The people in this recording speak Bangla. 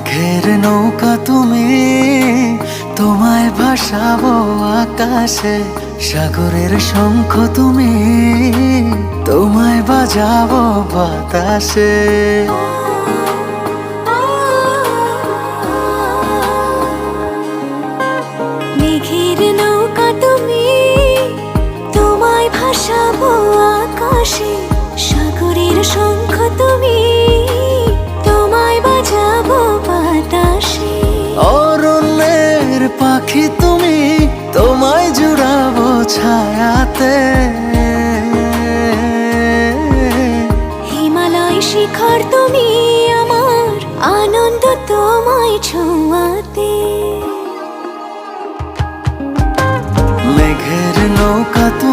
মেঘের নৌকা তুমি, তোমায় ভাসাবো আকাশে। সাগরের শঙ্খ তুমি, তোমায় বাজাবো বাতাসে। মেঘের নৌকা তুমি, তোমায় ভাসাবো আকাশে। সাগরের শঙ্খ তুমি, তোমায় বাজাবো বাতাসে। অরণ্যের পাখি তুমি, তোমায় জুড়াবো ছায়াতে। হিমালয় শিখর তুমি, আমার আনন্দ তোমায় ছোঁয়াতে। মেঘের নৌকা তুমি।